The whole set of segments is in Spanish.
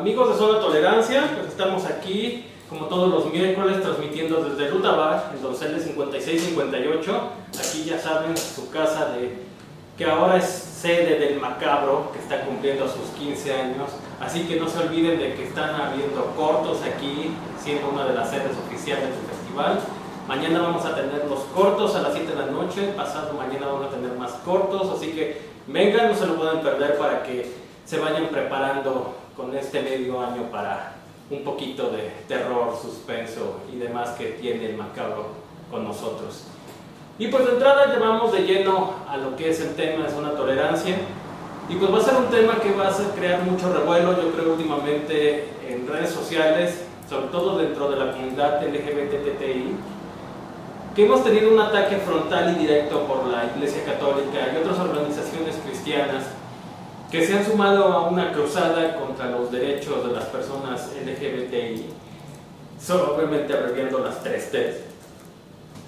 Amigos de Zona Tolerancia, pues estamos aquí como todos los miércoles transmitiendo desde Rutabaga, en Donceles 5658. Aquí ya saben, su casa que ahora es sede del Macabro, que está cumpliendo sus 15 años. Así que no se olviden de que están habiendo cortos aquí, siendo una de las sedes oficiales del festival. Mañana vamos a tener los cortos a las 7 de la noche, pasado mañana vamos a tener más cortos, así que vengan, no se lo pueden perder para que se vayan preparando con este medio año para un poquito de terror, suspenso y demás que tiene el Macabro con nosotros. Y pues de entrada llevamos de lleno a lo que es el tema de Zona Tolerancia, y pues va a ser un tema que va a crear mucho revuelo, yo creo, últimamente en redes sociales, sobre todo dentro de la comunidad LGBTTI, que hemos tenido un ataque frontal y directo por la Iglesia Católica y otras organizaciones cristianas que se han sumado a una cruzada contra los derechos de las personas LGBTI, obviamente abreviando las 3 T's,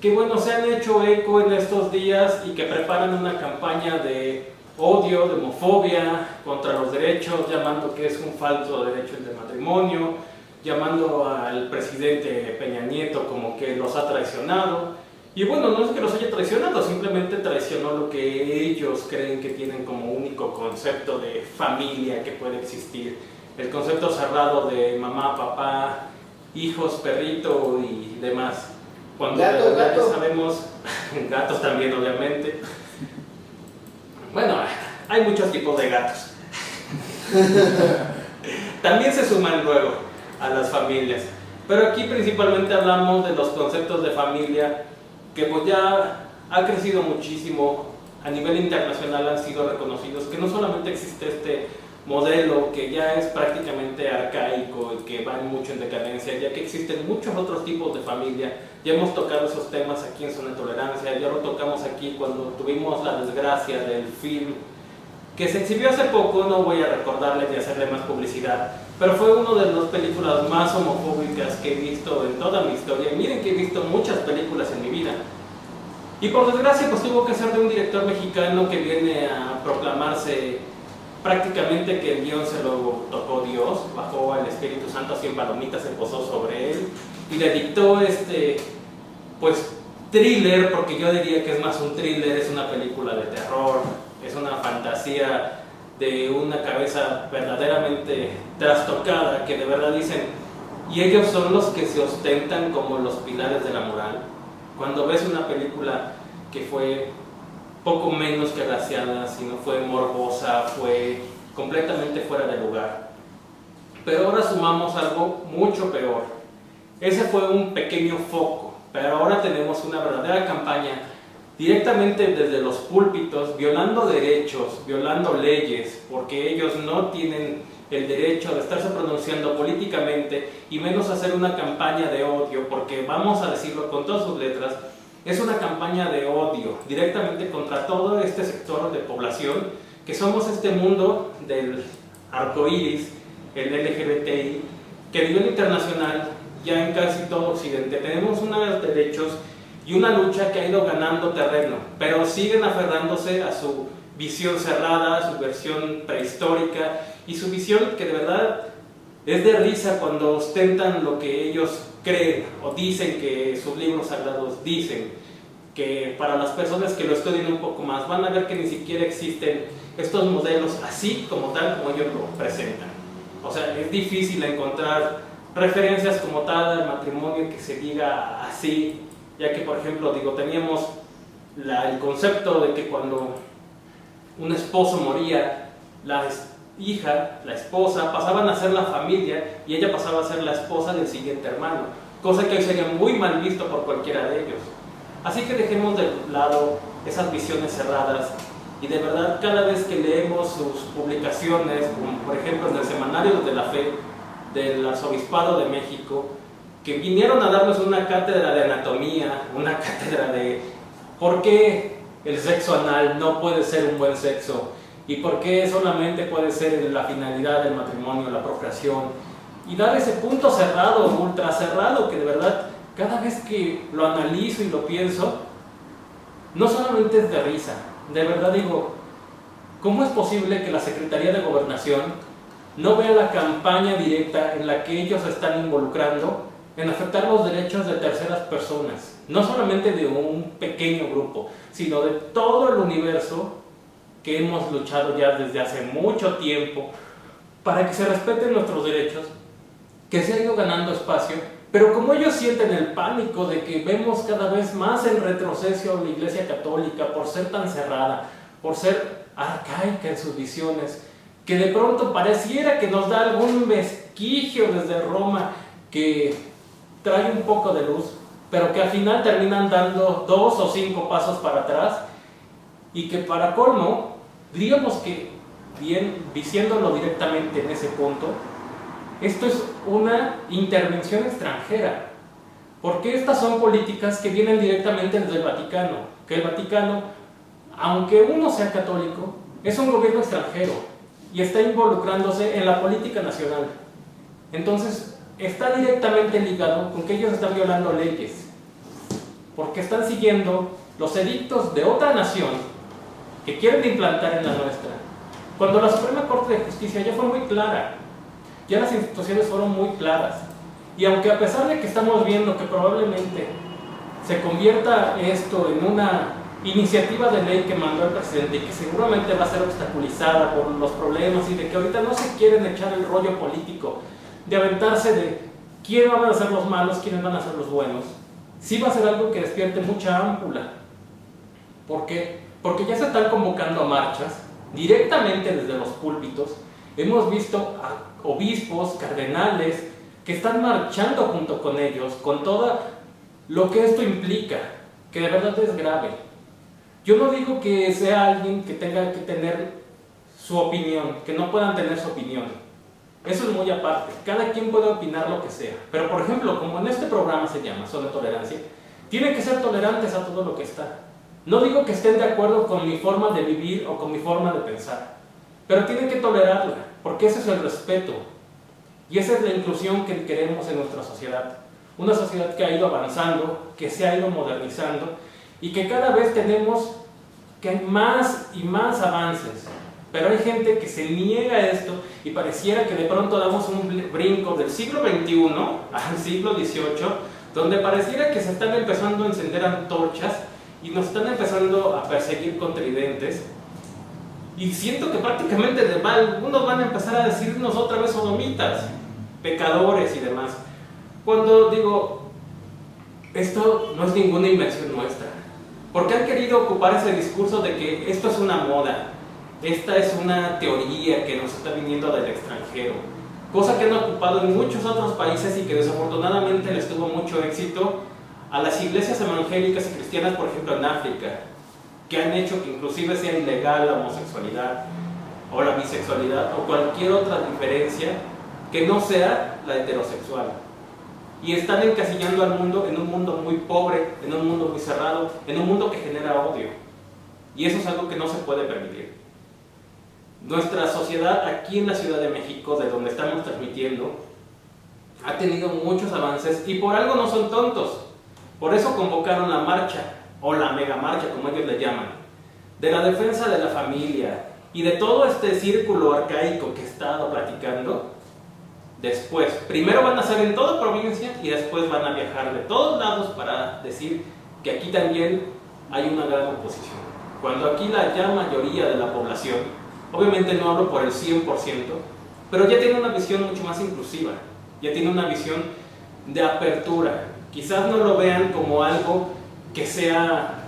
que bueno, se han hecho eco en estos días y que preparan una campaña de odio, de homofobia contra los derechos, llamando que es un falso derecho de matrimonio, llamando al presidente Peña Nieto como que los ha traicionado. Y bueno, no es que los haya traicionado, simplemente traicionó lo que ellos creen que tienen como único concepto de familia que puede existir. El concepto cerrado de mamá, papá, hijos, perrito y demás. Cuando gato. ya sabemos, gatos también obviamente. Bueno, hay muchos tipos de gatos. También se suman luego a las familias. Pero aquí principalmente hablamos de los conceptos de familia que pues ya ha crecido muchísimo, a nivel internacional han sido reconocidos, que no solamente existe este modelo que ya es prácticamente arcaico y que va mucho en decadencia, ya que existen muchos otros tipos de familia. Ya hemos tocado esos temas aquí en Zona Tolerancia, ya lo tocamos aquí cuando tuvimos la desgracia del film que se exhibió hace poco, no voy a recordarles ni hacerle más publicidad, pero fue una de las películas más homofóbicas que he visto en toda mi historia. Y miren que he visto muchas películas en mi vida. Y por desgracia pues tuvo que ser de un director mexicano que viene a proclamarse prácticamente que el guión se lo tocó Dios, bajó al Espíritu Santo así en palomitas, se posó sobre él y le dictó pues thriller, porque yo diría que es más un thriller, es una película de terror, es una fantasía de una cabeza verdaderamente trastocada, que de verdad dicen, y ellos son los que se ostentan como los pilares de la moral. Cuando ves una película que fue poco menos que raciada, sino fue morbosa, fue completamente fuera de lugar. Pero ahora sumamos algo mucho peor. Ese fue un pequeño foco, pero ahora tenemos una verdadera campaña directamente desde los púlpitos, violando derechos, violando leyes, porque ellos no tienen el derecho de estarse pronunciando políticamente y menos hacer una campaña de odio, porque vamos a decirlo con todas sus letras, es una campaña de odio directamente contra todo este sector de población, que somos este mundo del arcoíris, el LGBTI, que a nivel internacional, ya en casi todo Occidente, tenemos unos derechos y una lucha que ha ido ganando terreno, pero siguen aferrándose a su visión cerrada, a su versión prehistórica y su visión que de verdad es de risa cuando ostentan lo que ellos creen o dicen que sus libros sagrados dicen, que para las personas que lo estudien un poco más van a ver que ni siquiera existen estos modelos así como tal como ellos lo presentan. O sea, es difícil encontrar referencias como tal al matrimonio que se diga así, ya que por ejemplo teníamos el concepto de que cuando un esposo moría, la hija, la esposa, pasaban a ser la familia y ella pasaba a ser la esposa del siguiente hermano, cosa que hoy sería muy mal visto por cualquiera de ellos. Así que dejemos de lado esas visiones cerradas y de verdad cada vez que leemos sus publicaciones, como por ejemplo en el Semanario de la Fe del Arzobispado de México, que vinieron a darnos una cátedra de anatomía, una cátedra de por qué el sexo anal no puede ser un buen sexo y por qué solamente puede ser la finalidad del matrimonio, la procreación, y dar ese punto cerrado, ultra cerrado, que de verdad cada vez que lo analizo y lo pienso, no solamente es de risa, de verdad digo, ¿cómo es posible que la Secretaría de Gobernación no vea la campaña directa en la que ellos se están involucrando en afectar los derechos de terceras personas, no solamente de un pequeño grupo, sino de todo el universo que hemos luchado ya desde hace mucho tiempo para que se respeten nuestros derechos, que se ha ido ganando espacio, pero como ellos sienten el pánico de que vemos cada vez más en retroceso a la Iglesia Católica por ser tan cerrada, por ser arcaica en sus visiones, que de pronto pareciera que nos da algún vestigio desde Roma que trae un poco de luz, pero que al final terminan dando 2 o 5 pasos para atrás, y que para colmo, diríamos que, bien, diciéndolo directamente en ese punto, esto es una intervención extranjera, porque estas son políticas que vienen directamente desde el Vaticano, que el Vaticano, aunque uno sea católico, es un gobierno extranjero y está involucrándose en la política nacional. Entonces, está directamente ligado con que ellos están violando leyes, porque están siguiendo los edictos de otra nación que quieren implantar en la nuestra. Cuando la Suprema Corte de Justicia ya fue muy clara, ya las instituciones fueron muy claras, y aunque a pesar de que estamos viendo que probablemente se convierta esto en una iniciativa de ley que mandó el presidente y que seguramente va a ser obstaculizada por los problemas y de que ahorita no se quieren echar el rollo político de aventarse de quiénes van a ser los malos, quiénes van a ser los buenos, sí va a ser algo que despierte mucha ámpula. ¿Por qué? Porque ya se están convocando a marchas directamente desde los púlpitos. Hemos visto a obispos, cardenales, que están marchando junto con ellos, con todo lo que esto implica, que de verdad es grave. Yo no digo que sea alguien que tenga que tener su opinión, que no puedan tener su opinión. Eso es muy aparte. Cada quien puede opinar lo que sea. Pero, por ejemplo, como en este programa se llama Zona de Tolerancia, tienen que ser tolerantes a todo lo que está. No digo que estén de acuerdo con mi forma de vivir o con mi forma de pensar, pero tienen que tolerarla, porque ese es el respeto. Y esa es la inclusión que queremos en nuestra sociedad. Una sociedad que ha ido avanzando, que se ha ido modernizando y que cada vez tenemos que hay más y más avances. Pero hay gente que se niega a esto y pareciera que de pronto damos un brinco del siglo XXI al siglo XVIII, donde pareciera que se están empezando a encender antorchas y nos están empezando a perseguir con tridentes. Y siento que prácticamente algunos van a empezar a decirnos otra vez sodomitas, pecadores y demás. Cuando digo, esto no es ninguna invención nuestra, porque han querido ocupar ese discurso de que esto es una moda, esta es una teoría que nos está viniendo del extranjero, cosa que han ocupado en muchos otros países y que desafortunadamente les tuvo mucho éxito a las iglesias evangélicas y cristianas, por ejemplo en África, que han hecho que inclusive sea ilegal la homosexualidad o la bisexualidad o cualquier otra diferencia que no sea la heterosexual. Y están encasillando al mundo en un mundo muy pobre, en un mundo muy cerrado, en un mundo que genera odio. Y eso es algo que no se puede permitir. Nuestra sociedad aquí en la Ciudad de México, de donde estamos transmitiendo, ha tenido muchos avances y por algo no son tontos. Por eso convocaron la marcha, o la mega marcha, como ellos le llaman, de la defensa de la familia y de todo este círculo arcaico que he estado platicando. Después, primero van a ser en toda provincia y después van a viajar de todos lados para decir que aquí también hay una gran oposición. Cuando aquí la ya mayoría de la población, obviamente no hablo por el 100%, pero ya tiene una visión mucho más inclusiva, ya tiene una visión de apertura. Quizás no lo vean como algo que sea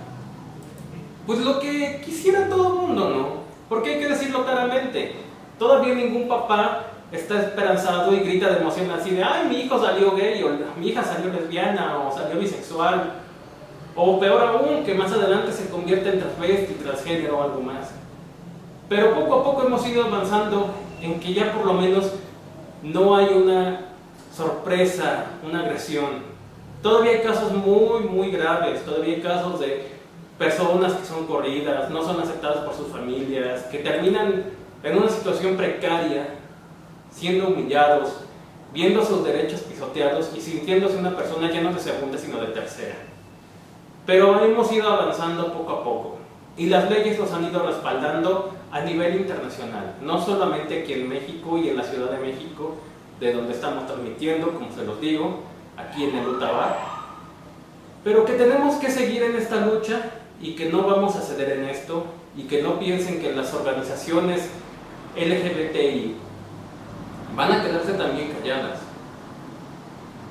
pues lo que quisiera todo el mundo, ¿no? Porque hay que decirlo claramente, todavía ningún papá está esperanzado y grita de emoción así de ¡ay, mi hijo salió gay! O mi hija salió lesbiana o salió bisexual, o peor aún, que más adelante se convierte en transvesti, transgénero o algo más. Pero poco a poco hemos ido avanzando en que ya por lo menos no hay una sorpresa, una agresión. Todavía hay casos muy, muy graves, todavía hay casos de personas que son corridas, no son aceptadas por sus familias, que terminan en una situación precaria, siendo humillados, viendo sus derechos pisoteados y sintiéndose una persona ya no de segunda sino de tercera. Pero hemos ido avanzando poco a poco y las leyes nos han ido respaldando a nivel internacional, no solamente aquí en México y en la Ciudad de México, de donde estamos transmitiendo, como se los digo, aquí en el Utabar, pero que tenemos que seguir en esta lucha y que no vamos a ceder en esto, y que no piensen que las organizaciones LGBTI van a quedarse también calladas.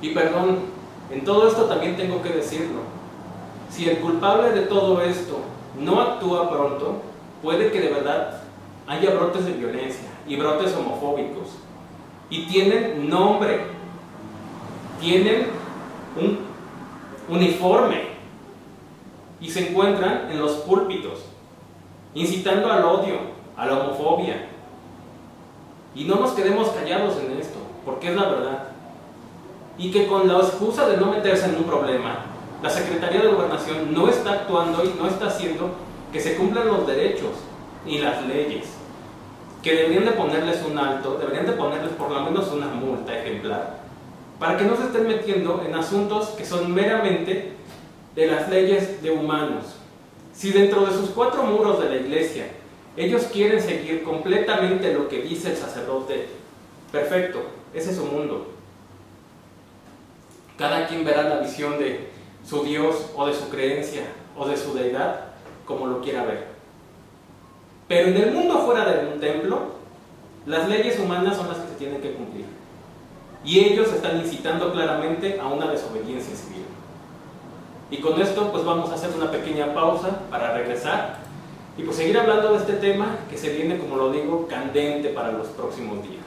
Y perdón, en todo esto también tengo que decirlo, si el culpable de todo esto no actúa pronto, puede que de verdad haya brotes de violencia y brotes homofóbicos, y tienen nombre, tienen un uniforme y se encuentran en los púlpitos incitando al odio, a la homofobia. Y no nos quedemos callados en esto, porque es la verdad. Y que con la excusa de no meterse en un problema, la Secretaría de Gobernación no está actuando y no está haciendo que se cumplan los derechos y las leyes, que deberían de ponerles un alto, deberían de ponerles por lo menos una multa ejemplar, para que no se estén metiendo en asuntos que son meramente de las leyes de humanos. Si dentro de sus 4 muros de la iglesia ellos quieren seguir completamente lo que dice el sacerdote, perfecto, ese es su mundo. Cada quien verá la visión de su Dios o de su creencia o de su deidad como lo quiera ver. Pero en el mundo fuera de un templo, las leyes humanas son las que se tienen que cumplir. Y ellos están incitando claramente a una desobediencia civil. Y con esto pues vamos a hacer una pequeña pausa para regresar y pues seguir hablando de este tema que se viene, como lo digo, candente para los próximos días.